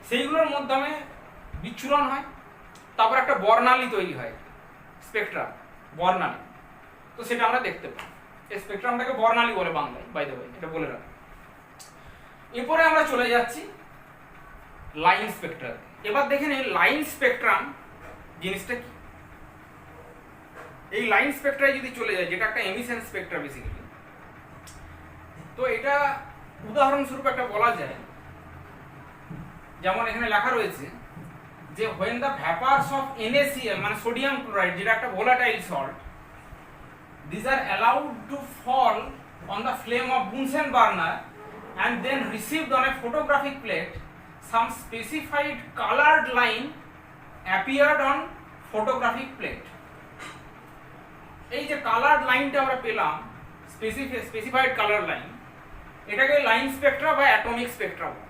সেইগুলোর মাধ্যমে বিচ্ছুরণ হয়, তারপর একটা বর্ণালী তৈরি হয়, স্পেকট্রাম বর্ণালী। তো সেটা আমরা দেখতে পাই, এই স্পেকট্রামটাকে বর্ণালী বলে বাংলায়, বাই দ্য ওয়ে, এটা বলে রাখি। এরপরে আমরা চলে যাচ্ছি লাইন স্পেকট্রাম। এবার দেখেন এই লাইন স্পেকট্রাম জিনিসটা কি। এই লাইন স্পেকট্রায় যদি চলে যায়, যেটা একটা এমিশন স্পেকট্রা বেসিক্যালি, তো এটা উদাহরণস্বরূপ একটা বলা যায়, যেমন এখানে লেখা রয়েছে যে when the vapors of NaCl, মানে সোডিয়াম ক্লোরাইড, যেটা একটা volatile salt, these are allowed to fall on the flame of Bunsen burner and then received on a photographic plate, some specified colored line appeared on photographic plate. এই যে coloured লাইনটা আমরা পেলাম, specified colour line, এটাকে line Spectra বা atomic Spectra বলে।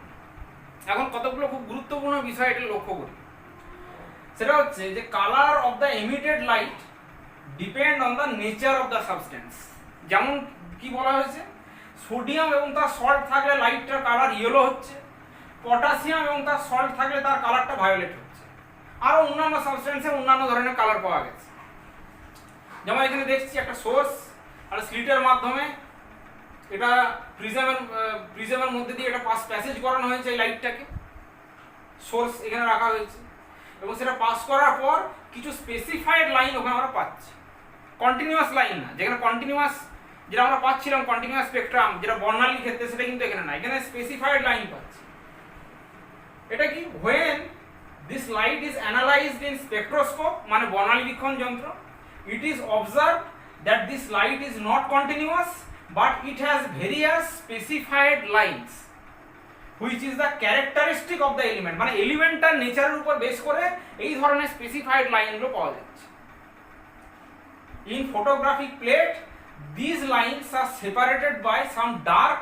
এখন কতগুলো খুব গুরুত্বপূর্ণ বিষয় এটা লক্ষ্য করি। সেটা হচ্ছে যে colour of the emitted light depend on the nature of the substance. যেমন কি বলা হয়েছে, সোডিয়াম এবং তার সল্ট থাকলে লাইটটার কালার ইয়েলো হচ্ছে, পটাশিয়াম এবং তার সল্ট থাকলে তার কালারটা ভায়োলেট হচ্ছে, আরও অন্যান্য সাবস্টেন্সে অন্যান্য ধরনের কালার পাওয়া গেছে। যেমন এখানে দেখছি একটা সোর্স আর স্লিটের মাধ্যমে এটা প্রিজমের মধ্যে দিয়ে এটা প্যাসেজ করানো হয়েছে এই লাইটটাকে, সোর্স এখানে রাখা হয়েছে এবং সেটা পাস করার পর কিছু স্পেসিফাইড লাইন ওখানে আমরা পাচ্ছি, কন্টিনিউয়াস লাইন না। যেখানে কন্টিনিউয়াস যেটা আমরা পাচ্ছিলাম কন্টিনিউয়াস স্পেকট্রাম যেটা বর্ণালীর ক্ষেত্রে, সেটা কিন্তু এখানে না, এখানে স্পেসিফাইড লাইন পাচ্ছি। এটা কি, when this light is analyzed in spectroscope মানে বর্ণালী বীক্ষণ যন্ত্র, it is observed that this light is not continuous but it has various specified lines which is the characteristic of the element, মানে এলিমেন্টটার নেচারের উপর base করে এই ধরনের স্পেসিফাইড লাইনগুলো পাওয়া যাচ্ছে। in photographic plate these lines are separated by some dark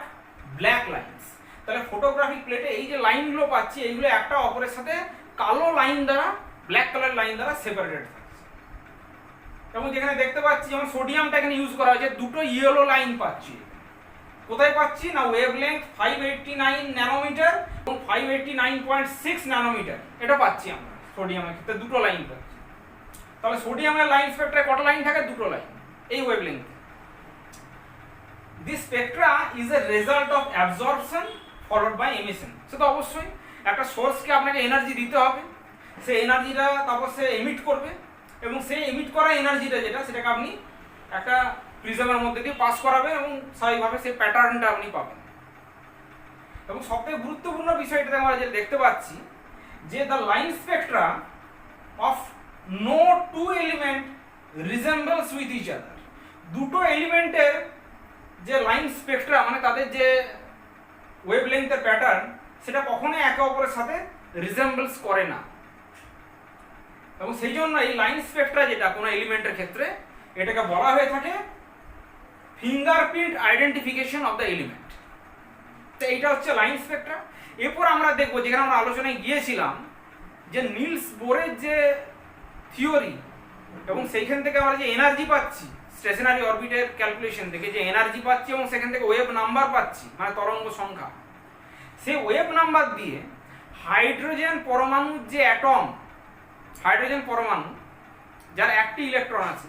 black lines। তাহলে ফটোগ্রাফিক প্লেটে এই যে লাইনগুলো পাচ্ছি এইগুলো একটা অপরের সাথে কালো লাইন দ্বারা, ব্ল্যাক কালার লাইন দ্বারা সেপারেটেড থাকছে। এবং যেখানে দেখতে পাচ্ছি যেমন সোডিয়ামটা এখানে ইউজ করা হয়েছে, দুটো ইয়েলো লাইন পাচ্ছি। কোথায় পাচ্ছি না, ওয়েভলেংথ 589 ন্যানোমিটার এবং 589.6 ন্যানোমিটার, এটা পাচ্ছি আমরা সোডিয়ামের ক্ষেত্রে, দুটো লাইন পাচ্ছি। তাহলে সোডিয়ামের লাইন স্পেকট্রায় কত লাইন থাকে, দুটো লাইন এই ওয়েভলেংথে। This spectra is a result of absorption followed by emission। সে তো অবশ্যই একটা সোর্সকে আপনাকে এনার্জি দিতে হবে, সেই এনার্জিটা তারপর সে এমিট করবে এবং সেই এমিট করা এনার্জিটা যেটা সেটাকে আপনি একটা প্রিজমের মধ্যে দিয়ে পাস করাবেন এবং স্বাভাবিকভাবে সেই প্যাটার্নটা আপনি পাবেন। এবং সবথেকে গুরুত্বপূর্ণ বিষয়টাতে আমরা যেটা দেখতে পাচ্ছি যে the line spectra of no two element resembles with each other. দুটো এলিমেন্টের যে লাইন স্পেকট্রা মানে তাদের যে ওয়েভলেংথের প্যাটার্ন সেটা কখনোই একে অপরের সাথে রিজেম্বলস করে না। এবং সেই জন্য এই লাইন স্পেকট্রা যেটা কোনো এলিমেন্টের ক্ষেত্রে এটাকে বলা হয়ে থাকে fingerprint identification of the element. তো এইটা হচ্ছে লাইন স্পেকট্রা। এরপর আমরা দেখবো, যেখানে আমরা আলোচনায় গিয়েছিলাম, যে নিলস বোরের যে থিওরি এবং সেইখান থেকে আমরা যে এনার্জি পাচ্ছি স্টেশনারি অরবিটের ক্যালকুলেশন থেকে, যে এনার্জি পাচ্ছি এবং সেখান থেকে ওয়েভ নাম্বার পাচ্ছি মানে তরঙ্গ সংখ্যা, সেই ওয়েভ নাম্বার দিয়ে হাইড্রোজেন পরমাণুর যে অ্যাটম, হাইড্রোজেন পরমাণু যার একটি ইলেকট্রন আছে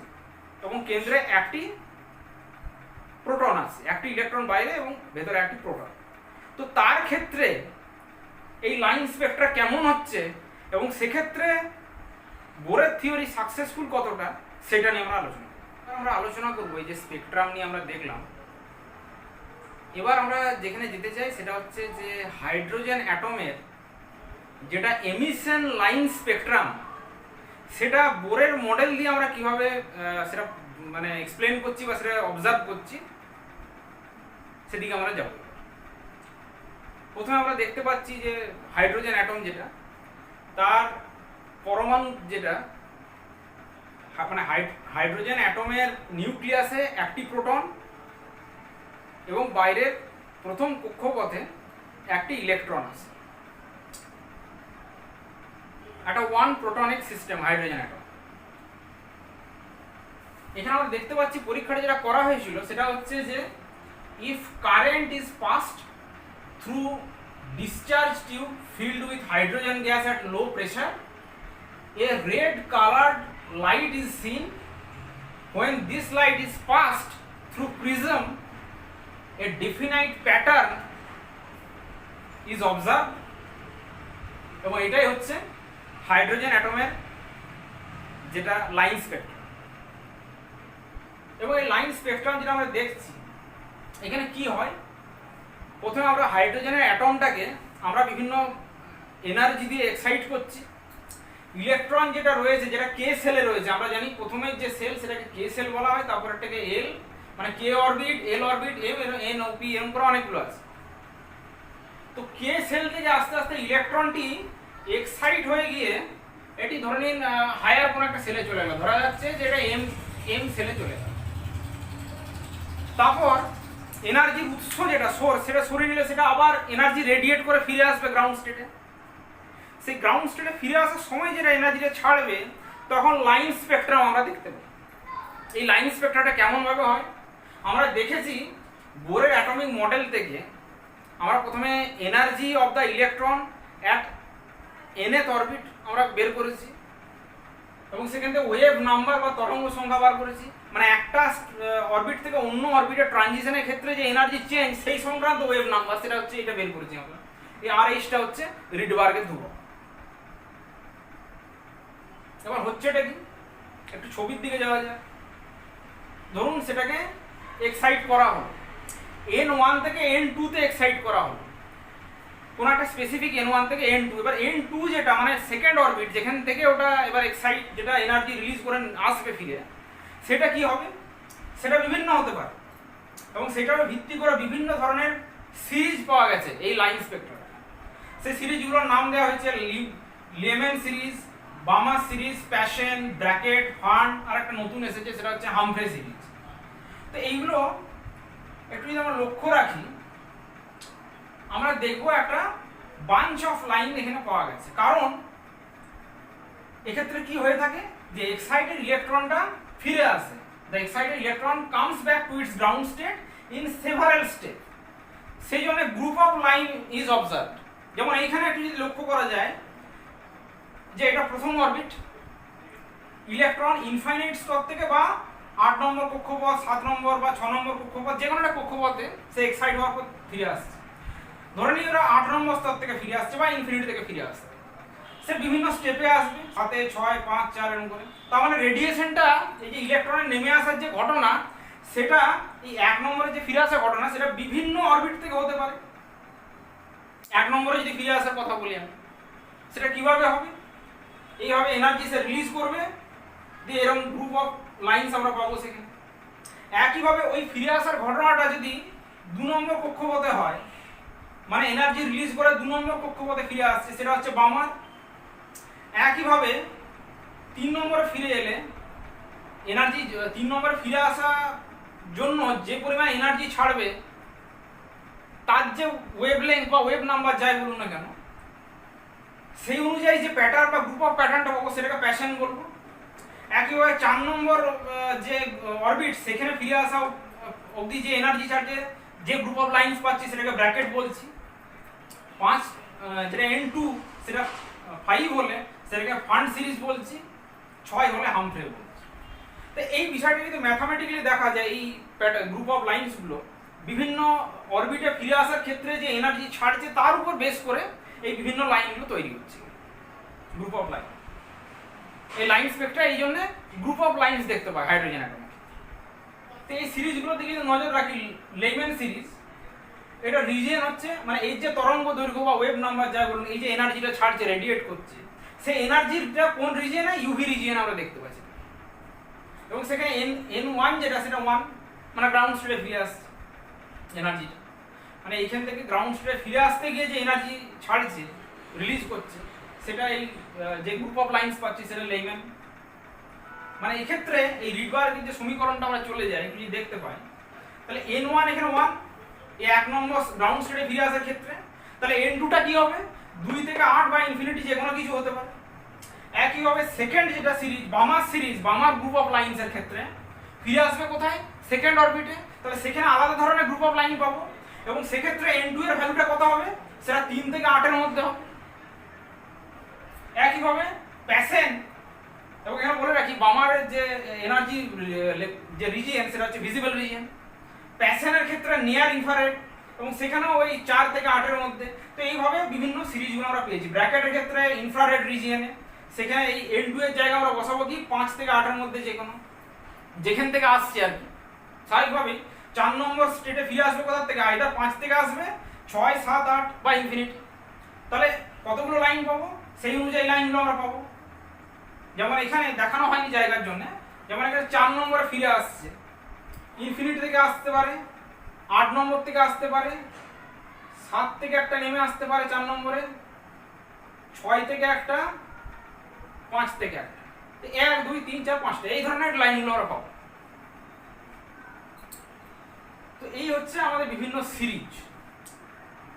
এবং কেন্দ্রে একটি প্রোটন আছে, একটি ইলেকট্রন বাইরে এবং ভেতরে একটি প্রোটন, তো তার ক্ষেত্রে এই লাইন স্পেকট্রা কেমন হচ্ছে এবং সেক্ষেত্রে বোরের থিওরি সাকসেসফুল কতটা সেটা নিয়ে আমরা আলোচনা করবো। এই যে স্পেকট্রাম নিয়ে আমরা দেখলাম, এবার আমরা যেখানে যেতে চাই সেটা হচ্ছে যে হাইড্রোজেন অ্যাটমের যেটা এমিশন লাইন স্পেকট্রাম, সেটা বোরের মডেল দিয়ে আমরা কিভাবে সেটা মানে এক্সপ্লেন করছি বা সেটা অবজার্ভ করছি সেদিকে আমরা যাব। প্রথমে আমরা দেখতে পাচ্ছি যে হাইড্রোজেন অ্যাটম যেটা, তার পরমাণু যেটা মানে হাইড্রোজেন অ্যাটমের নিউক্লিয়াসে একটি প্রোটন এবং বাইরের প্রথম কক্ষপথে একটি ইলেকট্রন আছে, একটা ওয়ান প্রোটনিক সিস্টেম হাইড্রোজেন অ্যাটম। এখানে আমরা দেখতে পাচ্ছি পরীক্ষাটা যেটা করা হয়েছিল সেটা হচ্ছে যে if current is passed through discharge tube filled with hydrogen gas at low pressure, a red colored light is seen. When this light is passed through prism, a definite pattern is observed। এবং এটাই হচ্ছে hydrogen অ্যাটমের যেটা line spectrum. এবং এই line spectrum যেটা আমরা দেখছি এখানে কি হয়, প্রথমে আমরা হাইড্রোজেনের অ্যাটমটাকে আমরা বিভিন্ন এনার্জি দিয়ে এক্সাইট করছি। ইলেকট্রন যেটা রয়েছে, যেটা কে সেলে রয়েছে, আমরা জানি প্রথমের যে সেল সেটাকে কে সেল বলা হয়, তারপর এটাকে এল মানে K orbit, L orbit, M N O P এম করে অনেকগুলো আছে। তো কে সেল থেকে আস্তে আস্তে ইলেকট্রনটি এক্সাইট হয়ে গিয়ে এটি ধরে নিন হায়ার কোনো একটা সেলে চলে গেল, ধরা যাচ্ছে যে এটা এম সেলে চলে গেল। তারপর এনার্জির উৎস যেটা সোর্স সেটা সরিয়ে নিলে সেটা আবার এনার্জি রেডিয়েট করে ফিরে আসবে গ্রাউন্ড স্টেটে। সেই গ্রাউন্ড স্টেটে ফিরে আসার সময় যেটা এনার্জিটা ছাড়বে তখন লাইন স্পেকট্রাম আমরা দেখতে পাই। এই লাইন স্পেকট্রামটা কেমনভাবে হয় আমরা দেখেছি বোরের অ্যাটমিক মডেল থেকে। আমরা প্রথমে energy of the electron at nth orbit আমরা বের করেছি এবং সেখান থেকে ওয়েভ নাম্বার বা তরঙ্গ সংখ্যা বার করেছি, মানে একটা অরবিট থেকে অন্য অরবিটের ট্রানজিশনের ক্ষেত্রে যে এনার্জি চেঞ্জ সেই সংক্রান্ত ওয়েভ নাম্বার সেটা হচ্ছে এটা বের করেছি আমরা। এই RH-টা হচ্ছে রিডবার্গের ধ্রুবক। এবার হচ্ছে এটা কি, একটু ছবির দিকে যাওয়া যায়। ধরুন সেটাকে এক্সাইট করা হলো, N1 থেকে N2 তে এক্সাইট করা হলো, কোন একটা স্পেসিফিক N1 থেকে N2। এবার N2 যেটা মানে সেকেন্ড অরবিট যেখান থেকে ওটা এবার এক্সাইট যেটা এনার্জি রিলিজ করে আসবে ফিরে, সেটা কি হবে, সেটা বিভিন্ন হতে পারে এবং সেটার ভিত্তি করে বিভিন্ন ধরনের সিরিজ পাওয়া গেছে এই লাইন স্পেকট্রামে। সেই সিরিজগুলোর নাম দেওয়া হয়েছে Lyman series, Balmer series, Paschen, Brackett, Pfund, আর একটা নতুন এসেছে সেটা হচ্ছে হামফ্রে সিরিজ। তো এইগুলো একটু যদি আমরা লক্ষ্য রাখি আমরা দেখবো একটা বাঞ্চ অফ লাইন এখানে পাওয়া গেছে। কারণ এক্ষেত্রে কি হয়ে থাকে যে এক্সাইটেড ইলেকট্রনটা ফিরে আসে, the excited electron comes back to its ground state in several state. সেই জন্য group of line is observed. যেমন এইখানে একটু যদি লক্ষ্য করা যায় যে এটা প্রথম অরবিট, ইলেকট্রন ইনফাইনাইট স্তর থেকে বা 8 নম্বর কক্ষপথ, 7 নম্বর বা 6 নম্বর কক্ষপথ যে কোনো একটা কক্ষপথে সে এক্সাইট হওয়ার পর ফিরে আসছে। ধরে নিই ওরা 8 নম্বর স্তর থেকে ফিরে আসছে বা ইনফিনিটি থেকে ফিরে আসছে, সে বিভিন্ন স্টেপে আসবে 7, 6, 5, 4 এরকম করে। তার মানে রেডিয়েশনটা এই যে ইলেকট্রনের নেমে আসার যে ঘটনা সেটা এই 1 নম্বরে যে ফিরে আসার ঘটনা সেটা বিভিন্ন অরবিট থেকে হতে পারে। 1 নম্বরে যদি ফিরে আসার কথা বলি আমি, সেটা কিভাবে হবে, এইভাবে এনার্জি সে রিলিজ করবে, দিয়ে এরকম গ্রুপ অফ লাইনস আমরা পাবো সেখানে। একইভাবে ওই ফিরে আসার ঘটনাটা যদি 2 নম্বর কক্ষপথে হয়, মানে এনার্জি রিলিজ করে 2 নম্বর কক্ষপথে ফিরে আসছে, সেটা হচ্ছে বামার। একইভাবে 3 নম্বরে ফিরে এলে এনার্জি 3 নম্বরে ফিরে আসার জন্য যে পরিমাণ এনার্জি ছাড়বে তার যে ওয়েভলেংথ বা ওয়েভ নাম্বার যাই বলুন না কেন, সেই অনুযায়ী যে প্যাটার্ন বা গ্রুপ অফ প্যাটার্নটা পাবো সেটাকে প্যাশন বলবো। একইভাবে 4 নম্বর যে অরবিট সেখানে ফিরে আসা অবধি যে এনার্জি ছাড়ছে যে গ্রুপ অফ লাইন্স পাচ্ছি সেটাকে ব্র্যাকেট বলছি। 5 যেটা N2 সেটা 5 হলে সেটাকে ফান্ড সিরিজ বলছি, 6 হলে হামফ্রে বলছি। তো এই বিষয়টা যদি ম্যাথামেটিক্যালি দেখা যায় এই গ্রুপ অফ লাইন্সগুলো বিভিন্ন অরবিটে ফিরে আসার ক্ষেত্রে যে এনার্জি ছাড়ছে তার উপর বেস করে এই বিভিন্ন লাইনগুলো তৈরি হচ্ছে গ্রুপ অফ লাইন। এই লাইন স্পেকট্রা এই জন্য গ্রুপ অফ লাইন্স দেখতে পাই হাইড্রোজেন অ্যাটমে। তো এই সিরিজগুলোর দিকে যদি নজর রাখি, লেমেন সিরিজ এটা রিজিয়ন হচ্ছে মানে এই যে তরঙ্গ দৈর্ঘ্য বা ওয়েভ নাম্বার যা বলুন, এই যে এনার্জিটা ছাড়ছে রেডিয়েট করছে, সেই এনার্জিটা কোন রিজিয়নে, ইউভি রিজিয়নে আমরা দেখতে পাচ্ছি। এবং সেখানে N1 যেটা সেটা 1 মানে গ্রাউন্ড স্টেটে ফিরে আসছে এনার্জিটা, মানে এইখান থেকে গ্রাউন্ড স্টেটে ফিরে আসতে গিয়ে যে এনার্জি ছাড়ছে রিলিজ করছে সেটা এই যে গ্রুপ অফ লাইন্স পাচ্ছি সেটা লেমেন। মানে এক্ষেত্রে এই রিডবার্গের যে সমীকরণটা আমরা চলে যাই যদি দেখতে পাই, তাহলে N1 এখানে 1 এই 1 নম্বর গ্রাউন্ড স্টেটে ফিরে আসার ক্ষেত্রে, তাহলে N2টা কি হবে 2 থেকে 8 বা ইনফিনিটি যে কোনো কিছু হতে পারে। একইভাবে সেকেন্ড যেটা সিরিজ বামার গ্রুপ অফ লাইন্স এর ক্ষেত্রে ফিরে আসবে কোথায়, সেকেন্ড অরবিটে, তাহলে সেখানে আলাদা ধরনের গ্রুপ অফ লাইন পাবো এবং সেক্ষেত্রে N2 এর ভ্যালুটা কত হবে, সেটা 3 থেকে 8 এর মধ্যে হবে। একইভাবে প্যাশন, এবং এখানে বলে রাখি বামারের যে এনার্জি যে রিজিয়ন সেটা হচ্ছে ভিজিবল রিজিয়ন, প্যাশনের ক্ষেত্রে নিয়ার ইনফ্রারেড এবং সেখানেও ওই 4 থেকে 8 এর মধ্যে। তো এইভাবে বিভিন্ন সিরিজগুলো আমরা পেয়েছি। ব্র্যাকেটের ক্ষেত্রে ইনফ্রারেড রিজিয়নে, সেখানে এই N2 এর জায়গা আমরা বসাবো কি 5 থেকে 8 এর মধ্যে যে কোনো, যেখান থেকে আসছে আর কি। স্বাভাবিকভাবেই 4 নম্বর স্টেটে ফিরে আসবে কোথা থেকে, আইদার 5 থেকে আসবে, 6, 7, 8 বা ইনফিনিটি। তাহলে কতগুলো লাইন পাবো, সেই অনুযায়ী লাইনগুলো আমরা পাবো। যেমন এখানে দেখানো হয়নি জায়গার জন্য, যেমন এখানে 4 নম্বরে ফিরে আসছে, ইনফিনিটি থেকে আসতে পারে, 8 নম্বর থেকে আসতে পারে, 7 থেকে একটা নেমে আসতে পারে 4 নম্বরে, 6 থেকে একটা, 5 থেকে একটা, 1, 2, 3, 4, 5টা এই ধরনের লাইনগুলো আমরা পাবো। তো তো এই হচ্ছে আমাদের বিভিন্ন সিরিজ,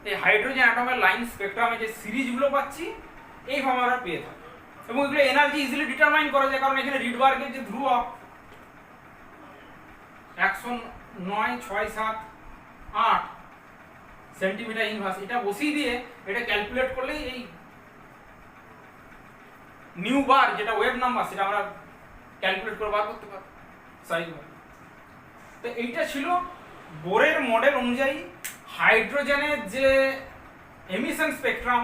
এই হাইড্রোজেন অ্যাটমের লাইন স্পেকট্রামে যে সিরিজগুলো পাচ্ছি এইভাবে আমরা পেয়ে থাকি, এবং এগুলো এনার্জি ইজিলি ডিটারমাইন করা যায়, কারণ এখানে রিডবার্গের যে ধ্রুবক 109.678 সেন্টিমিটার ইনভার্স, এটা বসিয়ে দিয়ে এটা ক্যালকুলেট করলেই এই নিউ বার যেটা ওয়েভ নাম্বার সেটা আমরা ক্যালকুলেট করে বার করতে পারি সাইজ বার। তো এইটা ছিল বোরের মডেল অনুযায়ী হাইড্রোজেনের যে এমিশন স্পেকট্রাম,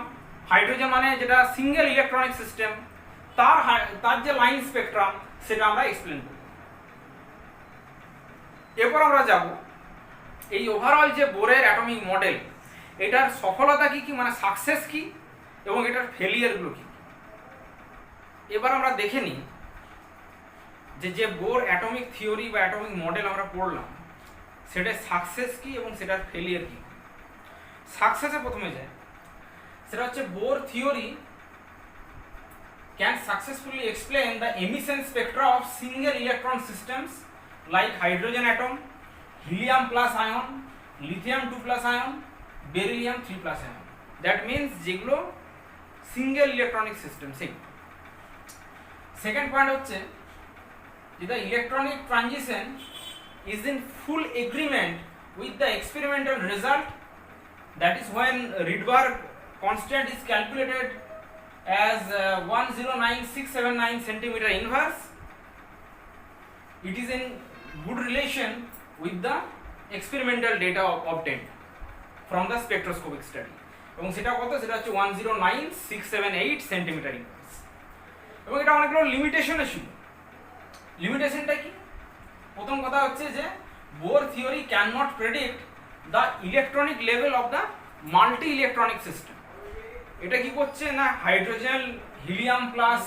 হাইড্রোজেন মানে যেটা সিঙ্গেল ইলেকট্রনিক সিস্টেম, তার যে লাইন স্পেকট্রাম সেটা আমরা এক্সপ্লেন করব। এরপর আমরা যাব এই ওভারঅল যে বোরের অ্যাটমিক মডেল, এটার সফলতা কি কি, মানে সাকসেস কি, এবং এটার ফেলিয়ারগুলো কি। এবার আমরা দেখে নিই যে বোর অ্যাটমিক থিওরি বা অ্যাটমিক মডেল আমরা পড়লাম সেটার সাকসেস কি এবং সেটার ফেলিয়ার কি। সাকসেসে প্রথমে যায়, সেটা হচ্ছে Bohr theory can successfully explain the emission spectra of single electron systems like hydrogen atom, helium plus ion, lithium 2 plus ion, beryllium 3 plus ion. That means যেগুলো single electronic system. Second point হচ্ছে যে the electronic transition is in full agreement with the experimental result, that is when Rydberg constant is calculated as 109679 centimeter inverse. It is in good relation with the experimental data obtained from the spectroscopic study, এবং সেটা কত, সেটা হচ্ছে 109678 centimetre inverse. এবং এটা অনেকগুলো লিমিটেশনও ছিল। লিমিটেশনটা কি? প্রথম কথা হচ্ছে যে Bohr theory can not predict the electronic level of the multi electronic system. এটা কি করছে না, hydrogen, helium plus,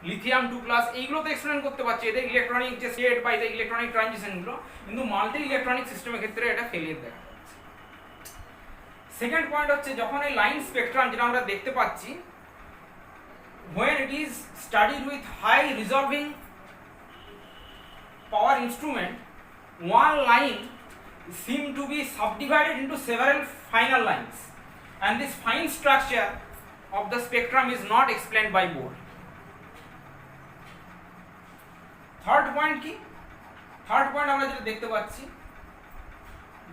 lithium 2 plus এইগুলো তো এক্সপ্লেন করতে পারছে, এদের ইলেকট্রনিক যে স্টেট বা এদের ইলেকট্রনিক ট্রানজিশনগুলো, কিন্তু মাল্টি ইলেকট্রনিক সিস্টেমের ক্ষেত্রে এটা ফেলিয়ার দেখা যাচ্ছে। সেকেন্ড পয়েন্ট হচ্ছে যখন এই লাইন স্পেকট্রাম যেটা আমরা দেখতে পাচ্ছি, when it is studied with high resolving power instrument, one line seem to be subdivided into several final lines, and this fine structure of the spectrum is not explained by Bohr. Third point কি? Third point আমরা যেটা দেখতে পাচ্ছি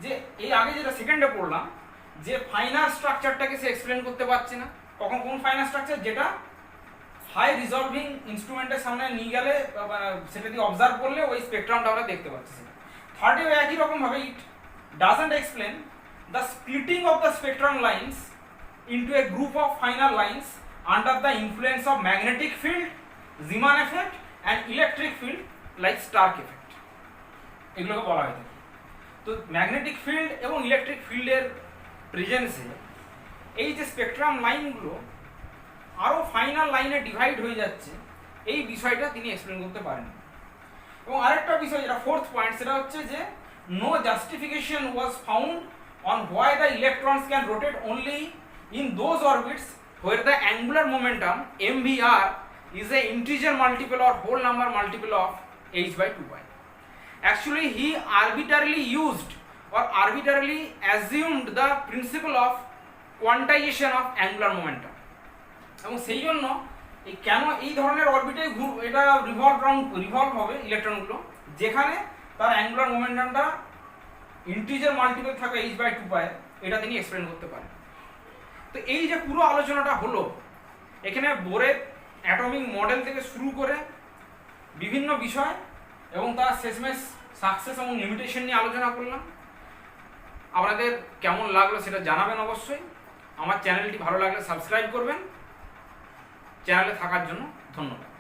যে এই আগে যেটা সেকেন্ডে পড়লাম যে ফাইনাল স্ট্রাকচারটাকে সে এক্সপ্লেন করতে পারছে না। কখন কোন ফাইনাল স্ট্রাকচার? যেটা হাই রিজলভিং ইনস্ট্রুমেন্টের সামনে নিয়ে গেলে সেটা দিয়ে অবজার্ভ করলে ওই স্পেকট্রামটা আমরা দেখতে পাচ্ছি। সেটা থার্ডেও একই রকমভাবে it doesn't explain the splitting of the spectrum lines into a group of final lines under the influence of magnetic field, Zeeman effect and electric field like Stark effect, এগুলোকে বলা হয় থাকে। তো ম্যাগনেটিক ফিল্ড এবং electric ফিল্ডের প্রেজেন্সে এই যে spectrum লাইনগুলো আরও ফাইনাল লাইনে ডিভাইড হয়ে যাচ্ছে, এই বিষয়টা তিনি এক্সপ্লেন করতে পারেন। এবং আরেকটা বিষয় যেটা ফোর্থ পয়েন্ট, সেটা হচ্ছে যে no justification was found on why the electrons can rotate only in those orbits where the angular momentum mvr is a integer multiple or whole number multiple of h by 2 pi. Actually he arbitrarily used or arbitrarily assumed the principle of quantization of angular momentum, এবং সেই জন্য এই কেন এই ধরনের অরবিটে এটা revolve হবে ইলেকট্রনগুলো যেখানে তার অ্যাঙ্গুলার মোমেন্টামটা ইন্টিজার মাল্টিপল থাকে h by 2 pi, এটা তিনি এক্সপ্লেন করতে পারেন। তো এই যে পুরো আলোচনাটা হলো, এখানে বোরের অ্যাটমিক মডেল থেকে শুরু করে বিভিন্ন বিষয় এবং তার শেষমেশ সাকসেস এবং লিমিটেশন নিয়ে আলোচনা করলাম। আপনাদের কেমন লাগলো সেটা জানাবেন অবশ্যই। আমার চ্যানেলটি ভালো লাগলে সাবস্ক্রাইব করবেন। চ্যানেলে থাকার জন্য ধন্যবাদ।